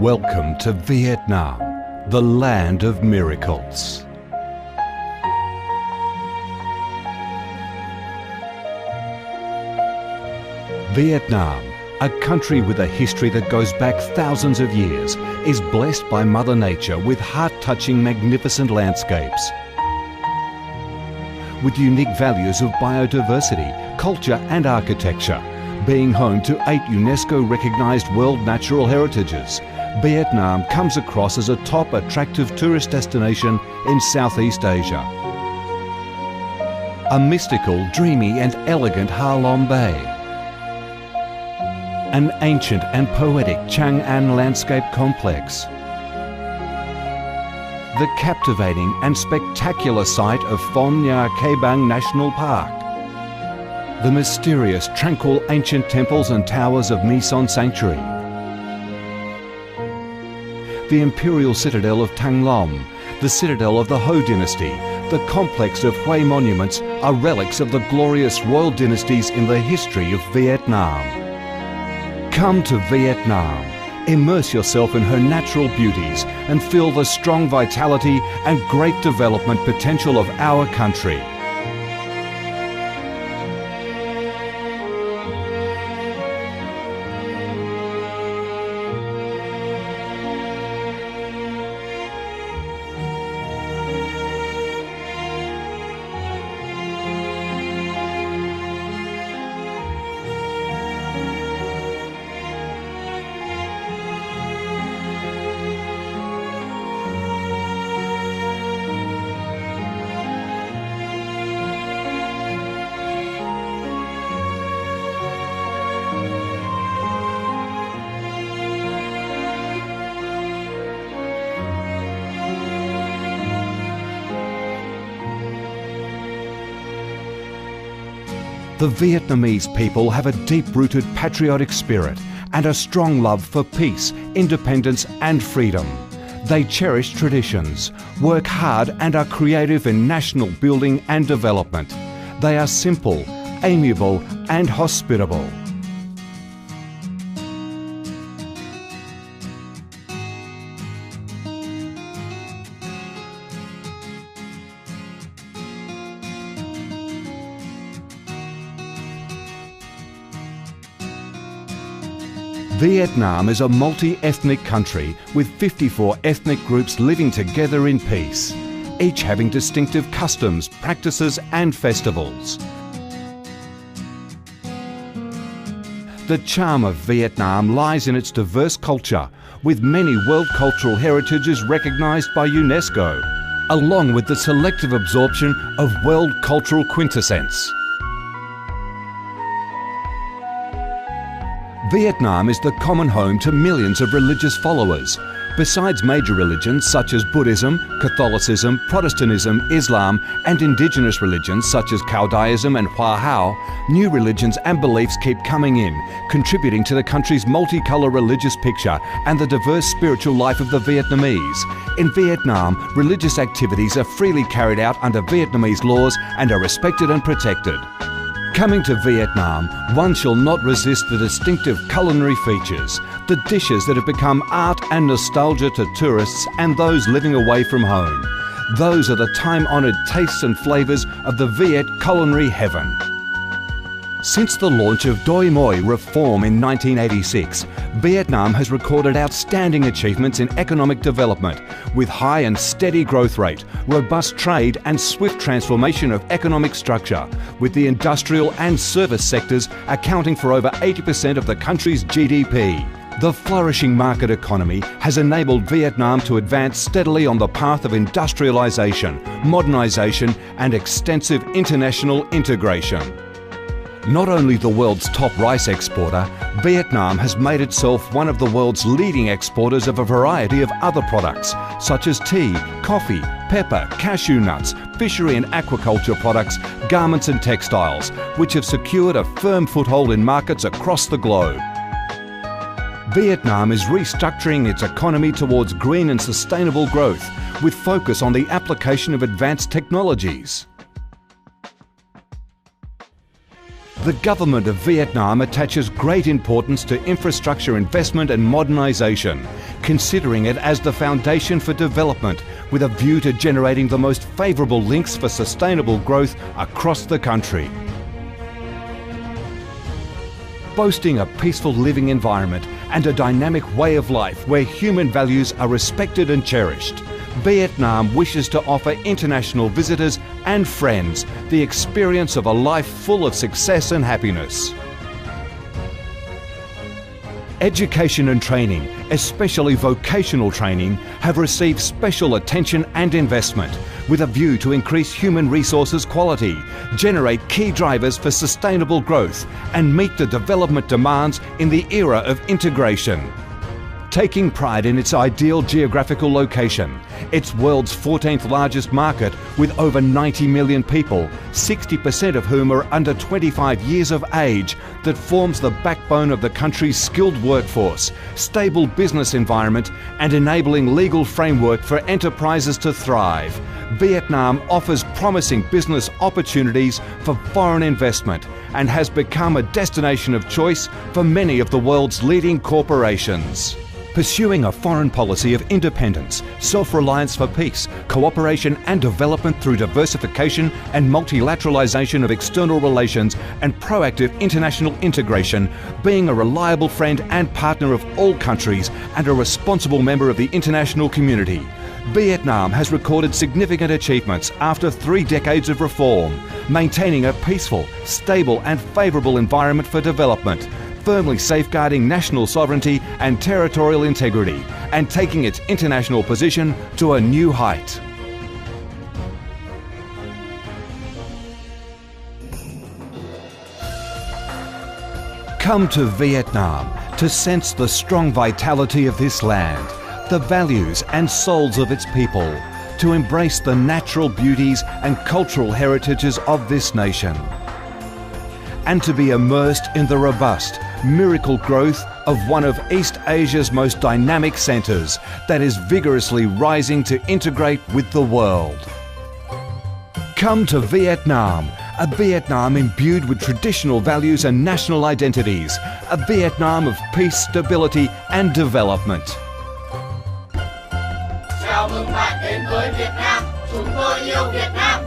Welcome to Vietnam, the land of miracles. Vietnam, a country with a history that goes back thousands of years, is blessed by Mother Nature with heart-touching, magnificent landscapes. With unique values of biodiversity, culture and architecture, being home to 8 UNESCO-recognised World Natural Heritages, Vietnam comes across as a top attractive tourist destination in Southeast Asia. A mystical, dreamy and elegant Ha Long Bay. An ancient and poetic Chang An landscape complex. The captivating and spectacular site of Phong Nha Ke Bang National Park. The mysterious, tranquil ancient temples and towers of My Son Sanctuary. The imperial citadel of Thăng Long, the citadel of the Ho dynasty, the complex of Hue monuments are relics of the glorious royal dynasties in the history of Vietnam. Come to Vietnam, immerse yourself in her natural beauties and feel the strong vitality and great development potential of our country. The Vietnamese people have a deep-rooted patriotic spirit and a strong love for peace, independence and freedom. They cherish traditions, work hard and are creative in national building and development. They are simple, amiable and hospitable. Vietnam is a multi-ethnic country with 54 ethnic groups living together in peace, each having distinctive customs, practices and festivals. The charm of Vietnam lies in its diverse culture, with many World Cultural Heritages recognised by UNESCO, along with the selective absorption of World Cultural Quintessence. Vietnam is the common home to millions of religious followers. Besides major religions such as Buddhism, Catholicism, Protestantism, Islam and indigenous religions such as Taoism and Hoa Hao, new religions and beliefs keep coming in, contributing to the country's multicolour religious picture and the diverse spiritual life of the Vietnamese. In Vietnam, religious activities are freely carried out under Vietnamese laws and are respected and protected. Coming to Vietnam, one shall not resist the distinctive culinary features, the dishes that have become art and nostalgia to tourists and those living away from home. Those are the time-honoured tastes and flavours of the Viet culinary heaven. Since the launch of Doi Moi reform in 1986, Vietnam has recorded outstanding achievements in economic development, with high and steady growth rate, robust trade and swift transformation of economic structure, with the industrial and service sectors accounting for over 80% of the country's GDP. The flourishing market economy has enabled Vietnam to advance steadily on the path of industrialisation, modernisation and extensive international integration. Not only the world's top rice exporter, Vietnam has made itself one of the world's leading exporters of a variety of other products, such as tea, coffee, pepper, cashew nuts, fishery and aquaculture products, garments and textiles, which have secured a firm foothold in markets across the globe. Vietnam is restructuring its economy towards green and sustainable growth, with focus on the application of advanced technologies. The government of Vietnam attaches great importance to infrastructure investment and modernisation, considering it as the foundation for development with a view to generating the most favourable links for sustainable growth across the country. Boasting a peaceful living environment and a dynamic way of life where human values are respected and cherished, Vietnam wishes to offer international visitors and friends the experience of a life full of success and happiness. Education and training, especially vocational training, have received special attention and investment with a view to increase human resources quality, generate key drivers for sustainable growth and meet the development demands in the era of integration. Taking pride in its ideal geographical location, its world's 14th largest market with over 90 million people, 60% of whom are under 25 years of age, that forms the backbone of the country's skilled workforce, stable business environment and enabling legal framework for enterprises to thrive, Vietnam offers promising business opportunities for foreign investment and has become a destination of choice for many of the world's leading corporations. Pursuing a foreign policy of independence, self-reliance for peace, cooperation and development through diversification and multilateralization of external relations and proactive international integration, being a reliable friend and partner of all countries and a responsible member of the international community, Vietnam has recorded significant achievements after 3 decades of reform, maintaining a peaceful, stable and favourable environment for development, firmly safeguarding national sovereignty and territorial integrity, and taking its international position to a new height. Come to Vietnam to sense the strong vitality of this land, the values and souls of its people, to embrace the natural beauties and cultural heritages of this nation, and to be immersed in the robust, miracle growth of one of East Asia's most dynamic centres that is vigorously rising to integrate with the world. Come to Vietnam, a Vietnam imbued with traditional values and national identities, a Vietnam of peace, stability and development. Chào mừng bạn đến với Việt Nam, chúng tôi yêu Việt Nam.